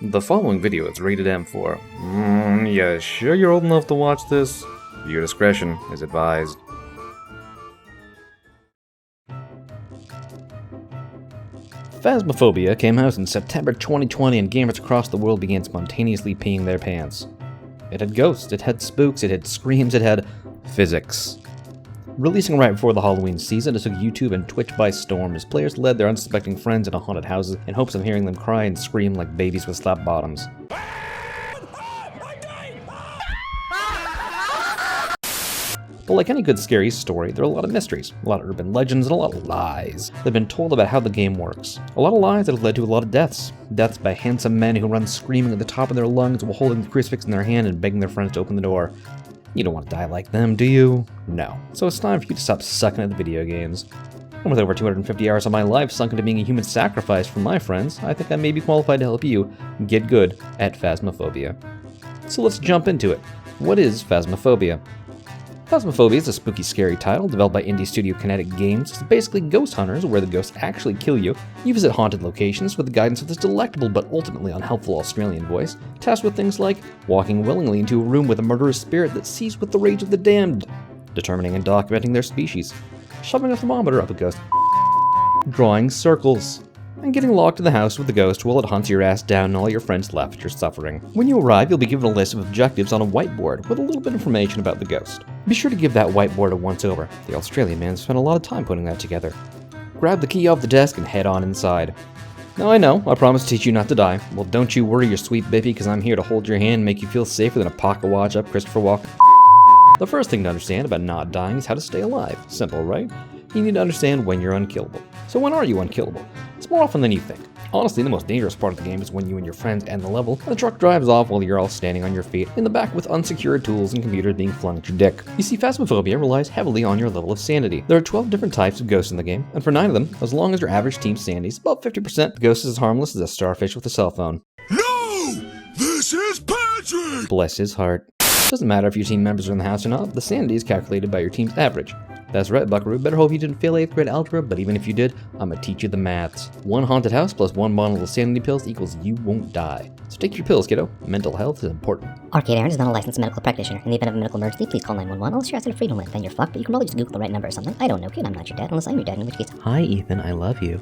The following video is rated M for. Yeah, sure you're old enough to watch this? Viewer discretion is advised. Phasmophobia came out in September 2020 and gamers across the world began spontaneously peeing their pants. It had ghosts, it had spooks, it had screams, it had physics. Releasing right before the Halloween season, it took YouTube and Twitch by storm as players led their unsuspecting friends into haunted houses in hopes of hearing them cry and scream like babies with slap bottoms. But like any good scary story, there are a lot of mysteries, a lot of urban legends, and a lot of lies that have been told about how the game works. A lot of lies that have led to a lot of deaths. Deaths by handsome men who run screaming at the top of their lungs while holding the crucifix in their hand and begging their friends to open the door. You don't want to die like them, do you? No. So it's time for you to stop sucking at the video games. And with over 250 hours of my life sunk into being a human sacrifice for my friends, I think I may be qualified to help you get good at Phasmophobia. So let's jump into it. What is Phasmophobia? Phasmophobia is a spooky, scary title developed by indie studio Kinetic Games. It's basically ghost hunters, where the ghosts actually kill you. You visit haunted locations with the guidance of this delectable but ultimately unhelpful Australian voice, tasked with things like walking willingly into a room with a murderous spirit that sees with the rage of the damned, determining and documenting their species, shoving a thermometer up a ghost, drawing circles, and getting locked in the house with the ghost while it hunts your ass down and all your friends laugh at your suffering. When you arrive, you'll be given a list of objectives on a whiteboard with a little bit of information about the ghost. Be sure to give that whiteboard a once-over. The Australian man spent a lot of time putting that together. Grab the key off the desk and head on inside. Now I know, I promised to teach you not to die. Well, don't you worry your sweet bippy, because I'm here to hold your hand and make you feel safer than a pocket watch up Christopher Walken. The first thing to understand about not dying is how to stay alive. Simple, right? You need to understand when you're unkillable. So when are you unkillable? It's more often than you think. Honestly, the most dangerous part of the game is when you and your friends end the level, and the truck drives off while you're all standing on your feet in the back with unsecured tools and computers being flung at your dick. You see, Phasmophobia relies heavily on your level of sanity. There are 12 different types of ghosts in the game, and for 9 of them, as long as your average team sanity is about 50%, the ghost is as harmless as a starfish with a cell phone. No! This is Patrick! Bless his heart. Doesn't matter if your team members are in the house or not, the sanity is calculated by your team's average. That's right, Buckaroo. Better hope you didn't fail 8th grade algebra, but even if you did, I'm gonna teach you the maths. 1 haunted house plus 1 bottle of sanity pills equals you won't die. So take your pills, kiddo. Mental health is important. Arcade Aaron is not a licensed medical practitioner. In the event of a medical emergency, please call 911. Unless you're outside of Freedom Land, then you're fucked, but you can probably just Google the right number or something. I don't know, kid. I'm not your dad, unless I'm your dad, in which case... Hi, Ethan. I love you.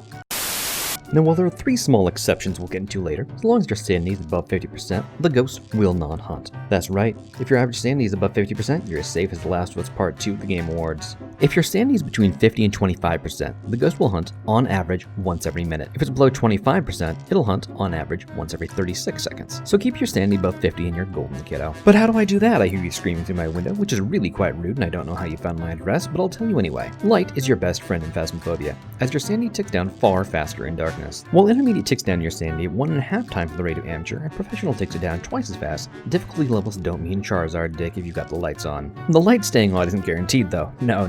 Now, while there are 3 small exceptions we'll get into later, as long as your sanity is above 50%, the ghost will not hunt. That's right, if your average sanity is above 50%, you're as safe as The Last of Us Part 2 of the Game Awards. If your sanity is between 50 and 25%, the ghost will hunt, on average, once every minute. If it's below 25%, it'll hunt, on average, once every 36 seconds. So keep your sanity above 50 and you're golden, kiddo. But how do I do that? I hear you screaming through my window, which is really quite rude, and I don't know how you found my address, but I'll tell you anyway. Light is your best friend in Phasmophobia, as your sanity ticks down far faster in darkness. While intermediate ticks down your sanity at 1.5 times the rate of amateur, and professional takes it down twice as fast, difficulty levels don't mean Charizard dick if you've got the lights on. The light staying on isn't guaranteed though. No.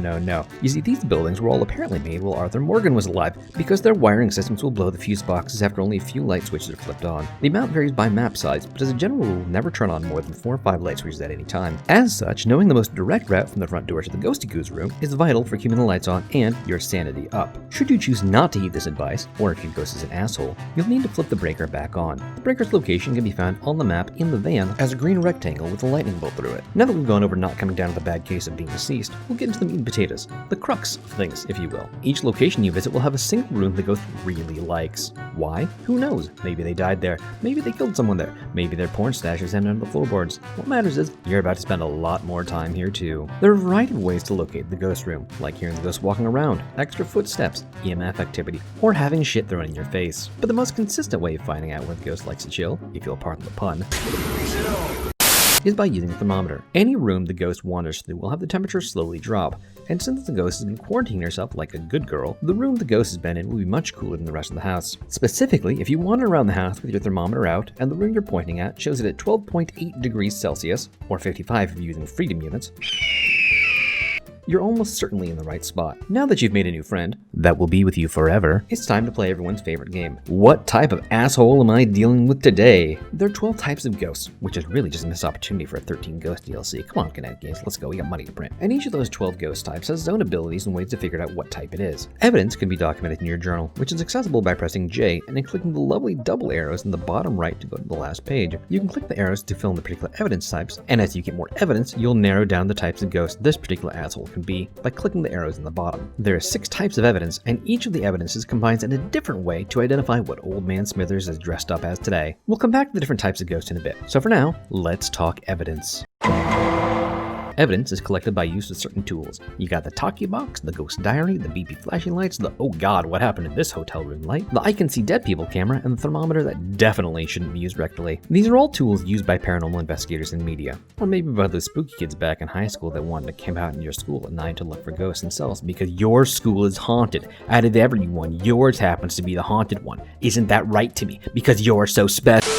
You see, these buildings were all apparently made while Arthur Morgan was alive, because their wiring systems will blow the fuse boxes after only a few light switches are flipped on. The amount varies by map size, but as a general rule, never turn on more than 4 or 5 light switches at any time. As such, knowing the most direct route from the front door to the Ghosty Goose room is vital for keeping the lights on and your sanity up. Should you choose not to heed this advice, or if your ghost is an asshole, you'll need to flip the breaker back on. The breaker's location can be found on the map in the van as a green rectangle with a lightning bolt through it. Now that we've gone over not coming down to the bad case of being deceased, we'll get into the meat and potatoes, the crux of things, if you will. Each location you visit will have a single room the ghost really likes. Why? Who knows? Maybe they died there. Maybe they killed someone there. Maybe their porn stash is hidden under the floorboards. What matters is, you're about to spend a lot more time here too. There are a variety of ways to locate the ghost room, like hearing the ghost walking around, extra footsteps, EMF activity, or having shit thrown in your face. But the most consistent way of finding out where the ghost likes to chill, if you'll pardon the pun, is by using a thermometer. Any room the ghost wanders through will have the temperature slowly drop, and since the ghost has been quarantining herself like a good girl, the room the ghost has been in will be much cooler than the rest of the house. Specifically, if you wander around the house with your thermometer out, and the room you're pointing at shows it at 12.8 degrees Celsius, or 55 if you're using freedom units, you're almost certainly in the right spot. Now that you've made a new friend that will be with you forever, it's time to play everyone's favorite game. What type of asshole am I dealing with today? There are 12 types of ghosts, which is really just a missed opportunity for a 13 ghost DLC. Come on, Kinetic Games, let's go, we got money to print. And each of those 12 ghost types has its own abilities and ways to figure out what type it is. Evidence can be documented in your journal, which is accessible by pressing J and then clicking the lovely double arrows in the bottom right to go to the last page. You can click the arrows to fill in the particular evidence types, and as you get more evidence, you'll narrow down the types of ghosts this particular asshole can be by clicking the arrows in the bottom. There are 6 types of evidence, and each of the evidences combines in a different way to identify what Old Man Smithers is dressed up as today. We'll come back to the different types of ghosts in a bit. So for now, let's talk evidence. Evidence is collected by use of certain tools. You got the talkie box, the ghost diary, the BP flashing lights, the oh god what happened in this hotel room light, the I can see dead people camera, and the thermometer that definitely shouldn't be used rectally. These are all tools used by paranormal investigators and media. Or maybe by those spooky kids back in high school that wanted to camp out in your school at night to look for ghosts themselves because your school is haunted. Out of everyone, yours happens to be the haunted one. Isn't that right to me? Because you're so special.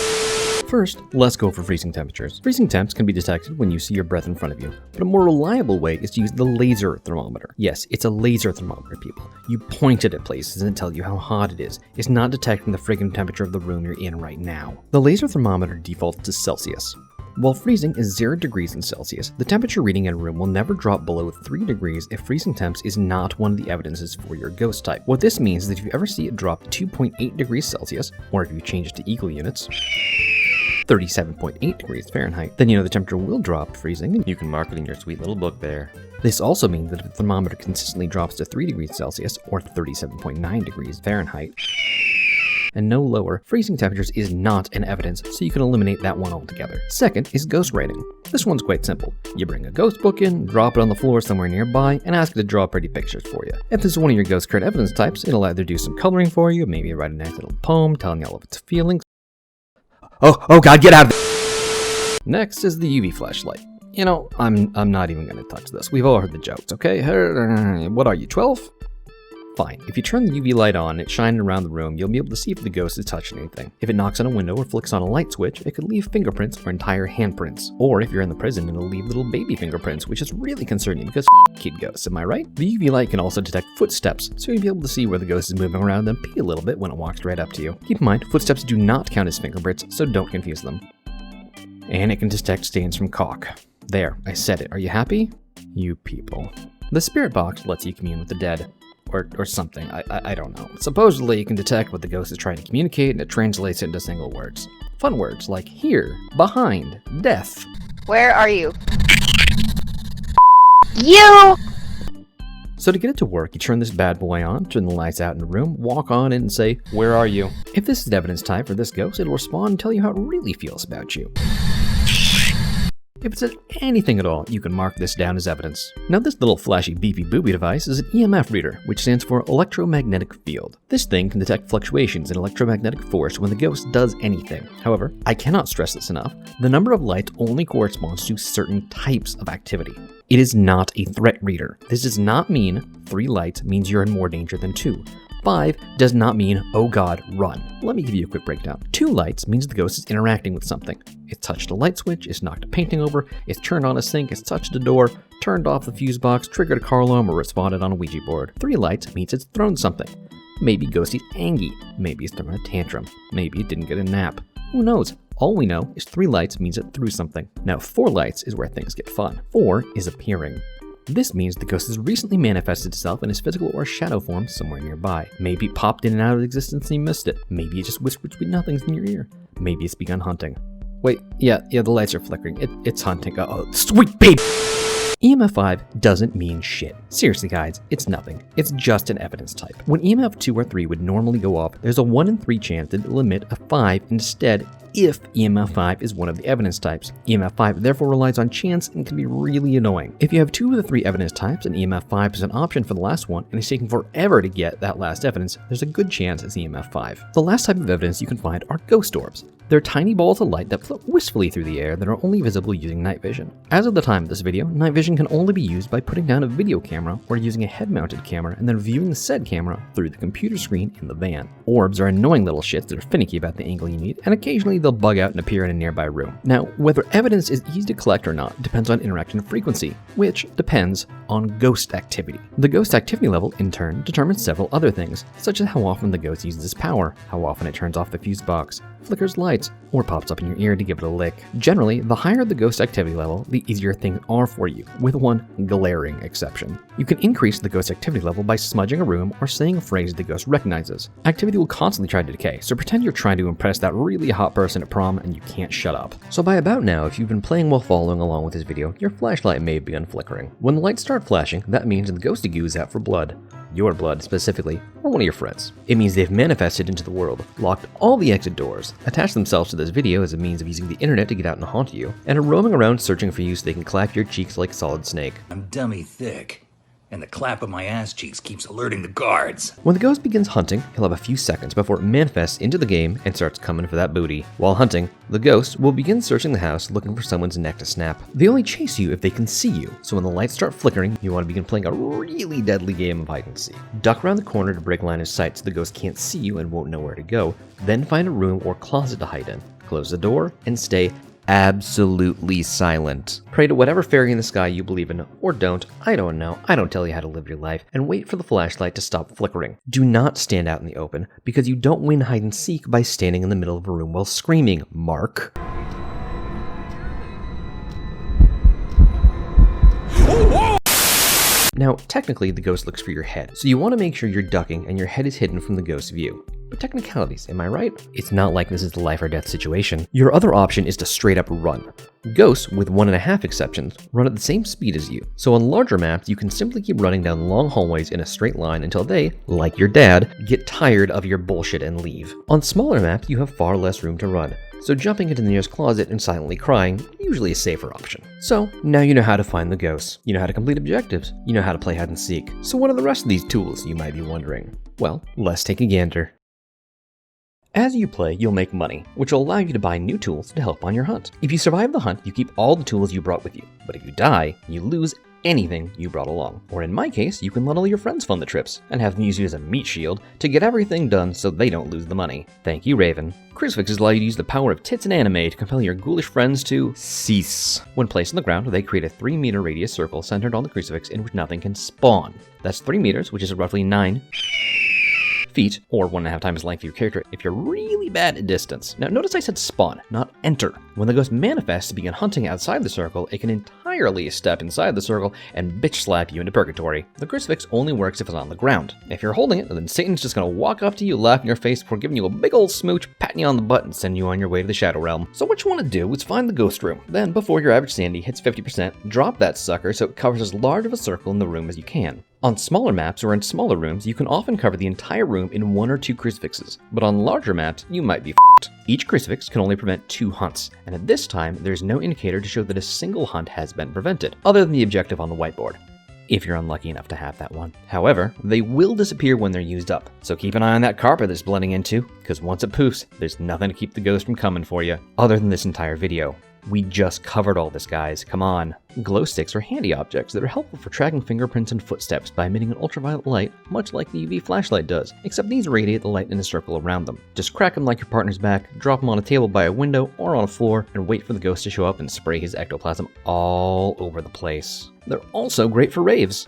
First, let's go for freezing temperatures. Freezing temps can be detected when you see your breath in front of you, but a more reliable way is to use the laser thermometer. Yes, it's a laser thermometer, people. You point it at places and it tells you how hot it is. It's not detecting the friggin' temperature of the room you're in right now. The laser thermometer defaults to Celsius. While freezing is 0 degrees in Celsius, the temperature reading in a room will never drop below 3 degrees if freezing temps is not one of the evidences for your ghost type. What this means is that if you ever see it drop 2.8 degrees Celsius, or if you change it to equal units, 37.8 degrees Fahrenheit, then you know the temperature will drop to freezing, and you can mark it in your sweet little book there. This also means that if the thermometer consistently drops to 3 degrees Celsius, or 37.9 degrees Fahrenheit, and no lower, freezing temperatures is not an evidence, so you can eliminate that one altogether. Second is ghost writing. This one's quite simple. You bring a ghost book in, drop it on the floor somewhere nearby, and ask it to draw pretty pictures for you. If this is one of your ghost card evidence types, it'll either do some coloring for you, maybe write a nice little poem telling you all of its feelings. Oh god, get out of there! Next is the UV flashlight. You know, I'm not even gonna touch this. We've all heard the jokes, okay? What are you, 12? Fine. If you turn the UV light on and it's shining around the room, you'll be able to see if the ghost is touching anything. If it knocks on a window or flicks on a light switch, it could leave fingerprints or entire handprints. Or if you're in the prison, it'll leave little baby fingerprints, which is really concerning because kid ghosts, am I right? The UV light can also detect footsteps, so you'll be able to see where the ghost is moving around and pee a little bit when it walks right up to you. Keep in mind, footsteps do not count as fingerprints, so don't confuse them. And it can detect stains from caulk. There, I said it. Are you happy? You people. The spirit box lets you commune with the dead. Or something, I don't know. Supposedly you can detect what the ghost is trying to communicate and it translates it into single words. Fun words like here, behind, death. Where are you? You! So to get it to work, you turn this bad boy on, turn the lights out in the room, walk on in and say, where are you? If this is evidence type for this ghost, it'll respond and tell you how it really feels about you. If it says anything at all, you can mark this down as evidence. Now this little flashy beepy booby device is an EMF reader, which stands for electromagnetic field. This thing can detect fluctuations in electromagnetic force when the ghost does anything. However, I cannot stress this enough, the number of lights only corresponds to certain types of activity. It is not a threat reader. This does not mean 3 lights means you're in more danger than 2. 5 does not mean, oh god, run. Let me give you a quick breakdown. 2 lights means the ghost is interacting with something. It's touched a light switch, it's knocked a painting over, it's turned on a sink, it's touched a door, turned off the fuse box, triggered a car alarm, or responded on a Ouija board. 3 lights means it's thrown something. Maybe Ghosty's angry, maybe it's throwing a tantrum, maybe it didn't get a nap. Who knows? All we know is 3 lights means it threw something. Now 4 lights is where things get fun. 4 is appearing. This means the ghost has recently manifested itself in its physical or shadow form somewhere nearby. Maybe it popped in and out of existence and you missed it. Maybe it just whispered sweet nothings in your ear. Maybe it's begun hunting. Wait, yeah, the lights are flickering. It's hunting. Oh, sweet baby! EMF 5 doesn't mean shit. Seriously guys, it's nothing. It's just an evidence type. When EMF 2 or 3 would normally go off, there's a 1 in 3 chance that it'll emit a 5 instead if EMF 5 is one of the evidence types. EMF 5 therefore relies on chance and can be really annoying. If you have 2 of the 3 evidence types and EMF 5 is an option for the last one and it's taking forever to get that last evidence, there's a good chance it's EMF 5. The last type of evidence you can find are ghost orbs. They're tiny balls of light that float wistfully through the air that are only visible using night vision. As of the time of this video, night vision can only be used by putting down a video camera or using a head-mounted camera and then viewing the said camera through the computer screen in the van. Orbs are annoying little shits that are finicky about the angle you need and occasionally they'll bug out and appear in a nearby room. Now, whether evidence is easy to collect or not depends on interaction frequency, which depends on ghost activity. The ghost activity level, in turn, determines several other things, such as how often the ghost uses its power, how often it turns off the fuse box, flickers lights, or pops up in your ear to give it a lick. Generally, the higher the ghost activity level, the easier things are for you, with one glaring exception. You can increase the ghost activity level by smudging a room or saying a phrase the ghost recognizes. Activity will constantly try to decay, so pretend you're trying to impress that really hot person at prom and you can't shut up. So by about now, if you've been playing while following along with this video, your flashlight may have begun flickering. When the lights start flashing, that means the ghosty goo is out for blood. Your blood, specifically, or one of your friends. It means they've manifested into the world, locked all the exit doors, attached themselves to this video as a means of using the internet to get out and haunt you, and are roaming around searching for you so they can clap your cheeks like Solid Snake. I'm dummy thick, and the clap of my ass cheeks keeps alerting the guards. When the ghost begins hunting, he'll have a few seconds before it manifests into the game and starts coming for that booty. While hunting, the ghost will begin searching the house looking for someone's neck to snap. They only chase you if they can see you, so when the lights start flickering, you want to begin playing a really deadly game of hide and seek. Duck around the corner to break line of sight so the ghost can't see you and won't know where to go, then find a room or closet to hide in. Close the door and stay absolutely silent. Pray to whatever fairy in the sky you believe in, or don't, I don't know, I don't tell you how to live your life, and wait for the flashlight to stop flickering. Do not stand out in the open, because you don't win hide and seek by standing in the middle of a room while screaming, Mark. Now, technically, the ghost looks for your head, so you want to make sure you're ducking and your head is hidden from the ghost's view. But technicalities, am I right? It's not like this is the life or death situation. Your other option is to straight up run. Ghosts, with 1.5 exceptions, run at the same speed as you. So on larger maps, you can simply keep running down long hallways in a straight line until they, like your dad, get tired of your bullshit and leave. On smaller maps, you have far less room to run. So jumping into the nearest closet and silently crying, usually a safer option. So, now you know how to find the ghosts, you know how to complete objectives, you know how to play hide and seek. So what are the rest of these tools, you might be wondering? Well, let's take a gander. As you play, you'll make money, which will allow you to buy new tools to help on your hunt. If you survive the hunt, you keep all the tools you brought with you, but if you die, you lose anything you brought along. Or in my case, you can let all your friends fund the trips and have them use you as a meat shield to get everything done so they don't lose the money. Thank you, Raven. Crucifixes allow you to use the power of tits and anime to compel your ghoulish friends to cease. When placed on the ground, they create a 3-meter radius circle centered on the crucifix in which nothing can spawn. That's 3 meters, which is roughly 9 feet, or 1.5 times the length of your character if you're really bad at distance. Now notice I said spawn, not enter. When the ghost manifests to begin hunting outside the circle, it can entirely step inside the circle and bitch slap you into purgatory. The crucifix only works if it's on the ground. If you're holding it, then Satan's just gonna walk up to you, laugh in your face before giving you a big old smooch, patting you on the butt, and send you on your way to the Shadow Realm. So what you want to do is find the ghost room. Then, before your average sanity hits 50%, drop that sucker so it covers as large of a circle in the room as you can. On smaller maps or in smaller rooms, you can often cover the entire room in 1 or 2 crucifixes, but on larger maps, you might be f***ed. Each crucifix can only prevent 2 hunts, and at this time, there's no indicator to show that a single hunt has been prevented, other than the objective on the whiteboard, if you're unlucky enough to have that one. However, they will disappear when they're used up, so keep an eye on that carpet that's blending into, because once it poofs, there's nothing to keep the ghost from coming for you, other than this entire video. We just covered all this, guys. Come on. Glow sticks are handy objects that are helpful for tracking fingerprints and footsteps by emitting an ultraviolet light, much like the UV flashlight does, except these radiate the light in a circle around them. Just crack them like your partner's back, drop them on a table by a window or on a floor, and wait for the ghost to show up and spray his ectoplasm all over the place. They're also great for raves.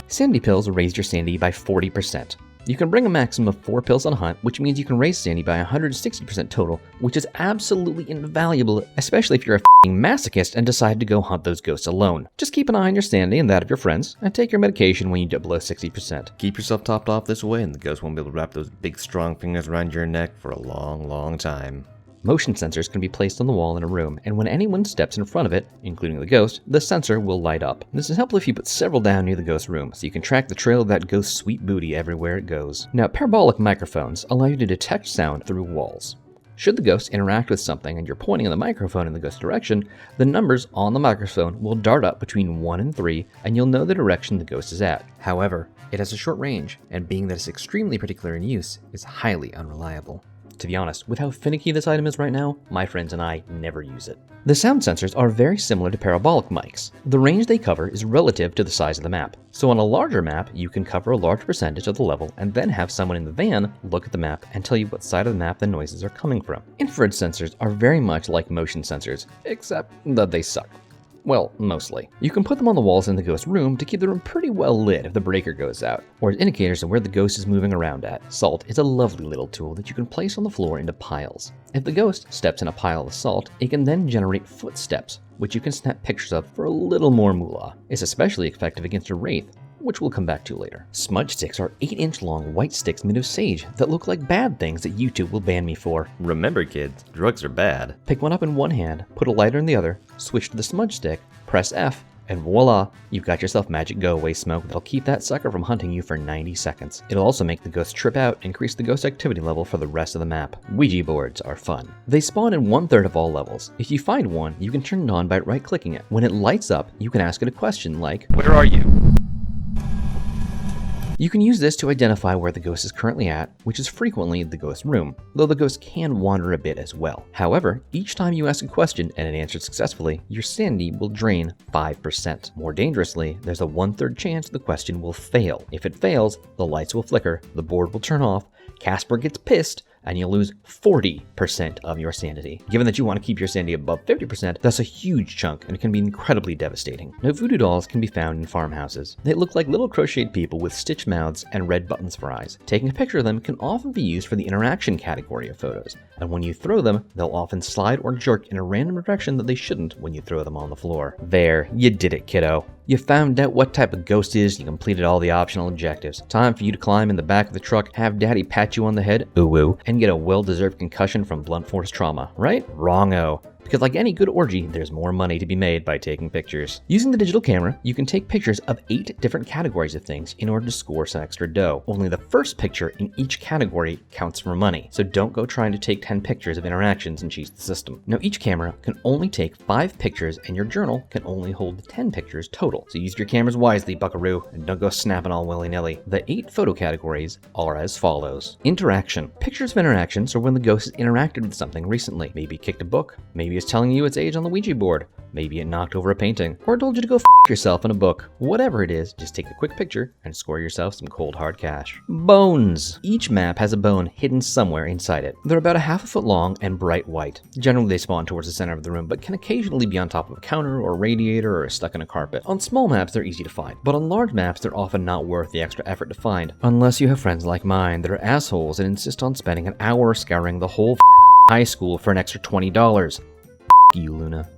Sanity pills raise your sanity by 40%. You can bring a maximum of 4 pills on a hunt, which means you can raise sanity by 160% total, which is absolutely invaluable, especially if you're a f***ing masochist and decide to go hunt those ghosts alone. Just keep an eye on your sanity and that of your friends, and take your medication when you dip below 60%. Keep yourself topped off this way, and the ghost won't be able to wrap those big strong fingers around your neck for a long, long time. Motion sensors can be placed on the wall in a room, and when anyone steps in front of it, including the ghost, the sensor will light up. This is helpful if you put several down near the ghost room, so you can track the trail of that ghost's sweet booty everywhere it goes. Now, parabolic microphones allow you to detect sound through walls. Should the ghost interact with something and you're pointing the microphone in the ghost's direction, the numbers on the microphone will dart up between 1 and 3, and you'll know the direction the ghost is at. However, it has a short range, and being that it's extremely particular in use, is highly unreliable. To be honest, with how finicky this item is right now, my friends and I never use it. The sound sensors are very similar to parabolic mics. The range they cover is relative to the size of the map. So on a larger map, you can cover a large percentage of the level and then have someone in the van look at the map and tell you what side of the map the noises are coming from. Infrared sensors are very much like motion sensors, except that they suck. Well, mostly. You can put them on the walls in the ghost room to keep the room pretty well lit if the breaker goes out, or as indicators of where the ghost is moving around at. Salt is a lovely little tool that you can place on the floor into piles. If the ghost steps in a pile of salt, it can then generate footsteps, which you can snap pictures of for a little more moolah. It's especially effective against a wraith, which we'll come back to later. Smudge sticks are 8-inch long white sticks made of sage that look like bad things that YouTube will ban me for. Remember kids, drugs are bad. Pick one up in one hand, put a lighter in the other, switch to the smudge stick, press F, and voila, you've got yourself magic go-away smoke that'll keep that sucker from hunting you for 90 seconds. It'll also make the ghost trip out and increase the ghost activity level for the rest of the map. Ouija boards are fun. They spawn in 1/3 of all levels. If you find one, you can turn it on by right-clicking it. When it lights up, you can ask it a question like, "Where are you?" You can use this to identify where the ghost is currently at, which is frequently the ghost room, though the ghost can wander a bit as well. However, each time you ask a question and it answered successfully, your sanity will drain 5%. More dangerously, there's a 1/3 chance the question will fail. If it fails, the lights will flicker, the board will turn off, Casper gets pissed, and you'll lose 40% of your sanity. Given that you want to keep your sanity above 50%, that's a huge chunk and it can be incredibly devastating. Now, voodoo dolls can be found in farmhouses. They look like little crocheted people with stitched mouths and red buttons for eyes. Taking a picture of them can often be used for the interaction category of photos, and when you throw them, they'll often slide or jerk in a random direction that they shouldn't when you throw them on the floor. There, you did it, kiddo. You found out what type of ghost is, you completed all the optional objectives. Time for you to climb in the back of the truck, have daddy pat you on the head, ooh, and get a well-deserved concussion from blunt force trauma, right? Wrong-o. Because like any good orgy, there's more money to be made by taking pictures. Using the digital camera, you can take pictures of 8 different categories of things in order to score some extra dough. Only the first picture in each category counts for money, so don't go trying to take 10 pictures of interactions and cheat the system. Now each camera can only take 5 pictures and your journal can only hold 10 pictures total. So use your cameras wisely, buckaroo, and don't go snapping all willy-nilly. The 8 photo categories are as follows. Interaction. Pictures of interactions are when the ghost has interacted with something recently. Maybe kicked a book, maybe it's telling you its age on the Ouija board, maybe it knocked over a painting, or told you to go f yourself in a book. Whatever it is, just take a quick picture and score yourself some cold hard cash. Bones. Each map has a bone hidden somewhere inside it. They're about 1/2 foot long and bright white. Generally they spawn towards the center of the room, but can occasionally be on top of a counter or radiator or stuck in a carpet. On small maps they're easy to find, but on large maps they're often not worth the extra effort to find, unless you have friends like mine that are assholes and insist on spending an hour scouring the whole high school for an extra $20. You, Luna.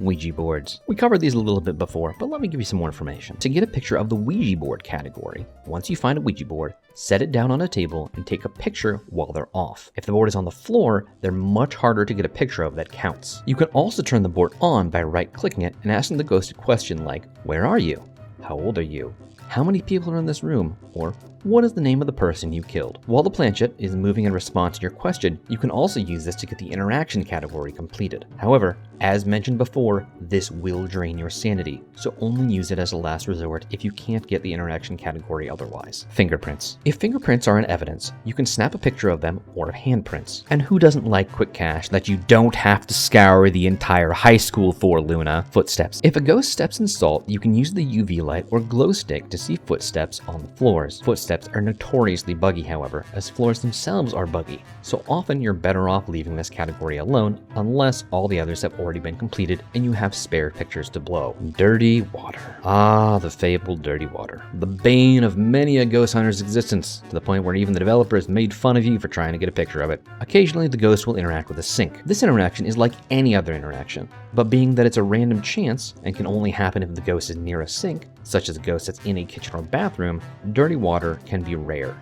Ouija boards. We covered these a little bit before, but let me give you some more information. To get a picture of the Ouija board category, once you find a Ouija board, set it down on a table and take a picture while they're off. If the board is on the floor, they're much harder to get a picture of that counts. You can also turn the board on by right-clicking it and asking the ghost a question like, "Where are you? How old are you? How many people are in this room?" Or, "What is the name of the person you killed?" While the planchette is moving in response to your question, you can also use this to get the interaction category completed. However, as mentioned before, this will drain your sanity, so only use it as a last resort if you can't get the interaction category otherwise. Fingerprints. If fingerprints are in evidence, you can snap a picture of them or of handprints. And who doesn't like quick cash that you don't have to scour the entire high school for, Luna? Footsteps. If a ghost steps in salt, you can use the UV light or glow stick to see footsteps on the floors. Footsteps are notoriously buggy, however, as floors themselves are buggy, so often you're better off leaving this category alone unless all the others have already been completed and you have spare pictures to blow. Dirty water. Ah, the fabled dirty water. The bane of many a ghost hunter's existence, to the point where even the developers made fun of you for trying to get a picture of it. Occasionally, the ghost will interact with a sink. This interaction is like any other interaction, but being that it's a random chance and can only happen if the ghost is near a sink, such as a ghost that's in a kitchen or bathroom, dirty water can be rare.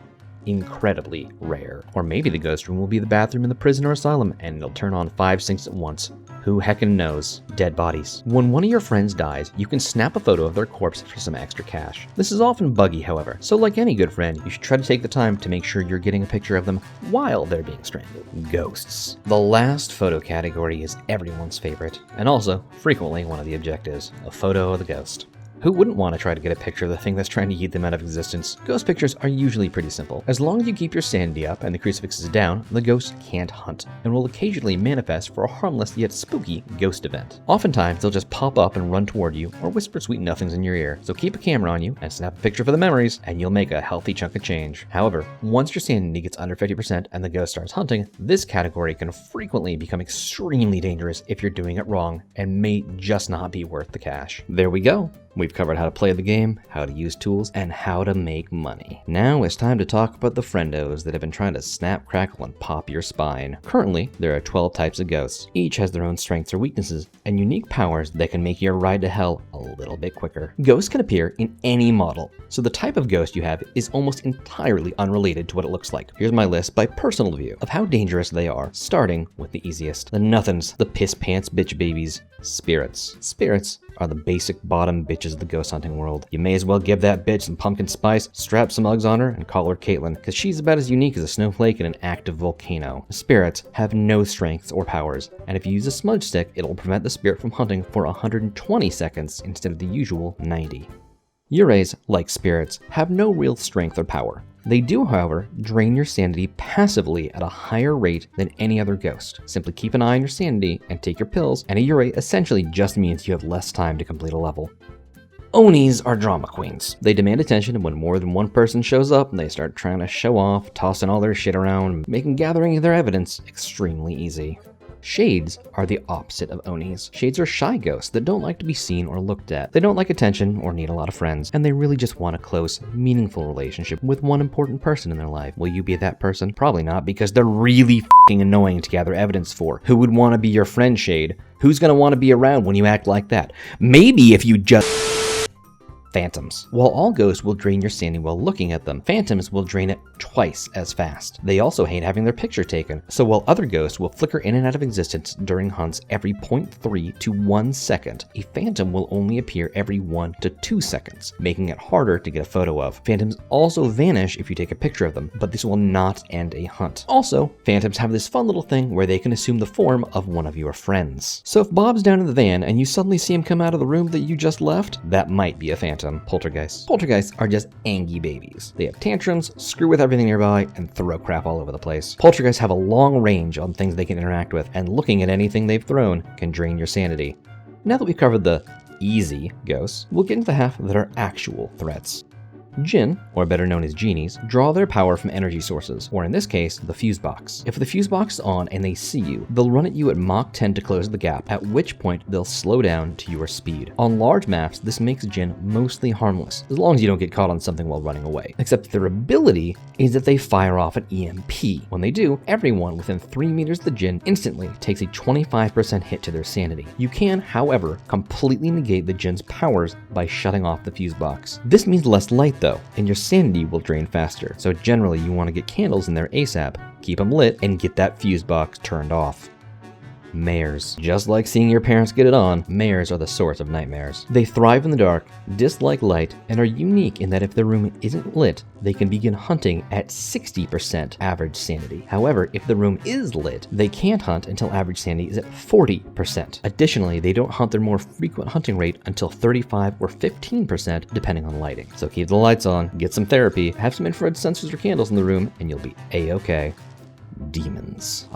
Incredibly rare. Or maybe the ghost room will be the bathroom in the prison or asylum and it'll turn on 5 sinks at once. Who heckin' knows? Dead bodies. When one of your friends dies, you can snap a photo of their corpse for some extra cash. This is often buggy, however, so like any good friend, you should try to take the time to make sure you're getting a picture of them while they're being strangled. Ghosts. The last photo category is everyone's favorite, and also frequently one of the objectives, a photo of the ghost. Who wouldn't want to try to get a picture of the thing that's trying to yeet them out of existence? Ghost pictures are usually pretty simple. As long as you keep your sanity up and the crucifix is down, the ghost can't hunt, and will occasionally manifest for a harmless yet spooky ghost event. Oftentimes, they'll just pop up and run toward you, or whisper sweet nothings in your ear. So keep a camera on you and snap a picture for the memories, and you'll make a healthy chunk of change. However, once your sanity gets under 50% and the ghost starts hunting, this category can frequently become extremely dangerous if you're doing it wrong, and may just not be worth the cash. There we go. We've covered how to play the game, how to use tools, and how to make money. Now it's time to talk about the friendos that have been trying to snap, crackle, and pop your spine. Currently, there are 12 types of ghosts. Each has their own strengths or weaknesses, and unique powers that can make your ride to hell a little bit quicker. Ghosts can appear in any model, so the type of ghost you have is almost entirely unrelated to what it looks like. Here's my list by personal view of how dangerous they are, starting with the easiest. The nothings, the piss pants bitch babies, spirits. Spirits are the basic bottom bitches of the ghost hunting world. You may as well give that bitch some pumpkin spice, strap some Uggs on her, and call her Caitlin, because she's about as unique as a snowflake in an active volcano. Spirits have no strengths or powers, and if you use a smudge stick, it'll prevent the spirit from hunting for 120 seconds instead of the usual 90. Urays, like spirits, have no real strength or power. They do, however, drain your sanity passively at a higher rate than any other ghost. Simply keep an eye on your sanity and take your pills, and a Uray essentially just means you have less time to complete a level. Onis are drama queens. They demand attention when more than one person shows up and they start trying to show off, tossing all their shit around, making gathering their evidence extremely easy. Shades are the opposite of Onis. Shades are shy ghosts that don't like to be seen or looked at. They don't like attention or need a lot of friends, and they really just want a close, meaningful relationship with one important person in their life. Will you be that person? Probably not, because they're really f***ing annoying to gather evidence for. Who would want to be your friend, Shade? Who's gonna want to be around when you act like that? Maybe if you just... Phantoms. While all ghosts will drain your sanity while looking at them, phantoms will drain it twice as fast. They also hate having their picture taken, so while other ghosts will flicker in and out of existence during hunts every 0.3 to 1 second, a phantom will only appear every 1 to 2 seconds, making it harder to get a photo of. Phantoms also vanish if you take a picture of them, but this will not end a hunt. Also, phantoms have this fun little thing where they can assume the form of one of your friends. So if Bob's down in the van and you suddenly see him come out of the room that you just left, that might be a phantom. Poltergeists. Poltergeists are just angry babies. They have tantrums, screw with everything nearby, and throw crap all over the place. Poltergeists have a long range on things they can interact with, and looking at anything they've thrown can drain your sanity. Now that we've covered the easy ghosts, we'll get into the half that are actual threats. Jinn, or better known as genies, draw their power from energy sources, or in this case, the fuse box. If the fuse box is on and they see you, they'll run at you at Mach 10 to close the gap, at which point they'll slow down to your speed. On large maps, this makes Jinn mostly harmless, as long as you don't get caught on something while running away. Except their ability is that they fire off an EMP. When they do, everyone within 3 meters of the Jinn instantly takes a 25% hit to their sanity. You can, however, completely negate the Jinn's powers by shutting off the fuse box. This means less light though, and your sanity will drain faster, so generally you want to get candles in there ASAP, keep them lit, and get that fuse box turned off. Mares. Just like seeing your parents get it on, mares are the source of nightmares. They thrive in the dark, dislike light, and are unique in that if the room isn't lit, they can begin hunting at 60% average sanity. However, if the room is lit, they can't hunt until average sanity is at 40%. Additionally, they don't hunt their more frequent hunting rate until 35 or 15% depending on lighting. So keep the lights on, get some therapy, have some infrared sensors or candles in the room, and you'll be A-okay. Demons.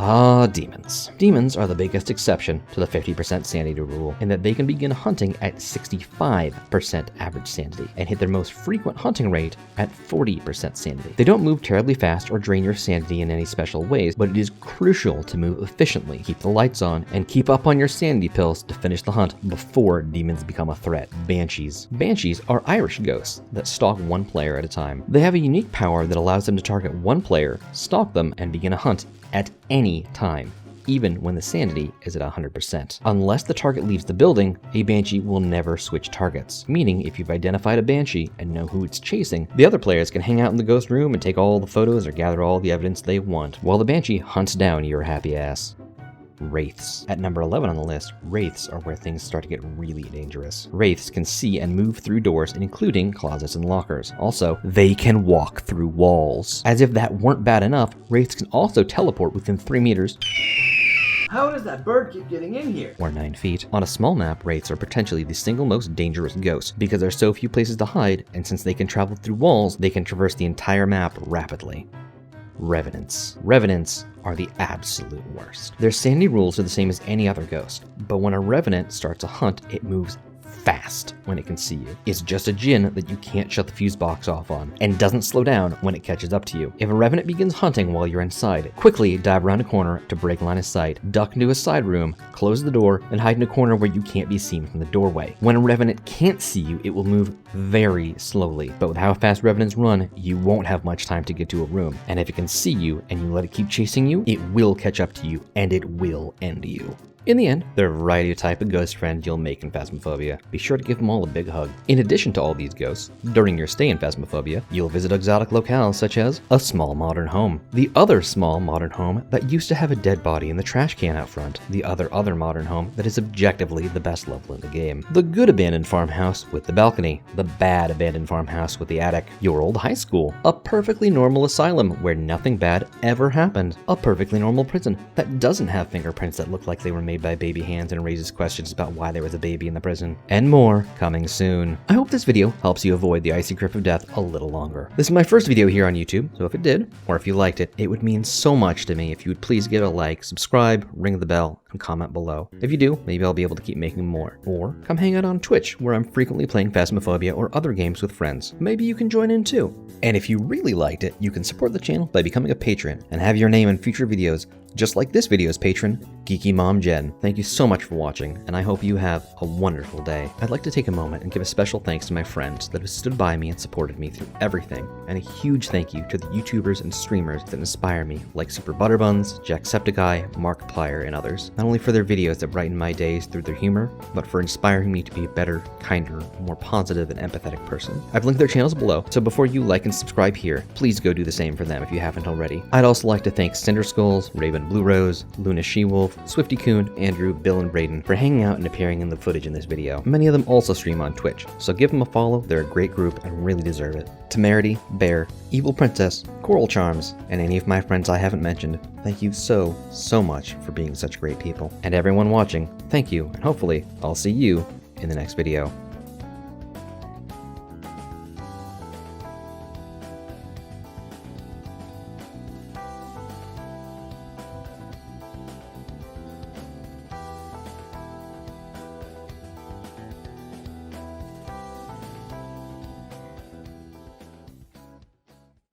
Demons. Demons are the biggest exception to the 50% sanity rule in that they can begin hunting at 65% average sanity and hit their most frequent hunting rate at 40% sanity. They don't move terribly fast or drain your sanity in any special ways, but it is crucial to move efficiently, keep the lights on, and keep up on your sanity pills to finish the hunt before demons become a threat. Banshees. Banshees are Irish ghosts that stalk one player at a time. They have a unique power that allows them to target one player, stalk them, and begin a hunt at any time, even when the sanity is at 100%. Unless the target leaves the building, a Banshee will never switch targets, meaning if you've identified a Banshee and know who it's chasing, the other players can hang out in the ghost room and take all the photos or gather all the evidence they want, while the Banshee hunts down your happy ass. Wraiths. At number 11 on the list, wraiths are where things start to get really dangerous. Wraiths can see and move through doors, including closets and lockers. Also, they can walk through walls. As if that weren't bad enough, wraiths can also teleport within 3 meters How does that bird keep getting in here? or 9 feet. On a small map, wraiths are potentially the single most dangerous ghosts because there are so few places to hide, and since they can travel through walls, they can traverse the entire map rapidly. Revenants. Revenants are the absolute worst. Their sanity rules are the same as any other ghost, but when a revenant starts a hunt, it moves fast when it can see you. It's just a djinn that you can't shut the fuse box off on, and doesn't slow down when it catches up to you. If a revenant begins hunting while you're inside, quickly dive around a corner to break line of sight, duck into a side room, close the door, and hide in a corner where you can't be seen from the doorway. When a revenant can't see you, it will move very slowly, but with how fast revenants run, you won't have much time to get to a room, and if it can see you and you let it keep chasing you, it will catch up to you, and it will end you. In the end, there are a variety of type of ghost friends you'll make in Phasmophobia. Be sure to give them all a big hug. In addition to all these ghosts, during your stay in Phasmophobia, you'll visit exotic locales such as a small modern home, the other small modern home that used to have a dead body in the trash can out front, the other modern home that is objectively the best level in the game, the good abandoned farmhouse with the balcony, the bad abandoned farmhouse with the attic, your old high school, a perfectly normal asylum where nothing bad ever happened, a perfectly normal prison that doesn't have fingerprints that look like they were made by baby hands and raises questions about why there was a baby in the prison, and more coming soon. I hope this video helps you avoid the icy grip of death a little longer. This is my first video here on YouTube, so if it did, or if you liked it, it would mean so much to me if you would please give it a like, subscribe, ring the bell, and comment below. If you do, maybe I'll be able to keep making more. Or come hang out on Twitch, where I'm frequently playing Phasmophobia or other games with friends. Maybe you can join in too. And if you really liked it, you can support the channel by becoming a patron and have your name in future videos, just like this video's patron, Geeky Mom Jen. Thank you so much for watching, and I hope you have a wonderful day. I'd like to take a moment and give a special thanks to my friends that have stood by me and supported me through everything, and a huge thank you to the YouTubers and streamers that inspire me, like Super Butterbuns, Jacksepticeye, Markiplier, and others. Not only for their videos that brighten my days through their humor, but for inspiring me to be a better, kinder, more positive and empathetic person. I've linked their channels below, so before you like and subscribe here, please go do the same for them if you haven't already. I'd also like to thank Cinderskulls, RavenBlueRose, Luna She-Wolf, SwiftyKun, Andrew, Bill, and Brayden for hanging out and appearing in the footage in this video. Many of them also stream on Twitch, so give them a follow. They're a great group and really deserve it. Temerity, Bear, EvlPrincess, CoralCharms, and any of my friends I haven't mentioned, thank you so much for being such great people. And everyone watching, thank you, and hopefully I'll see you in the next video.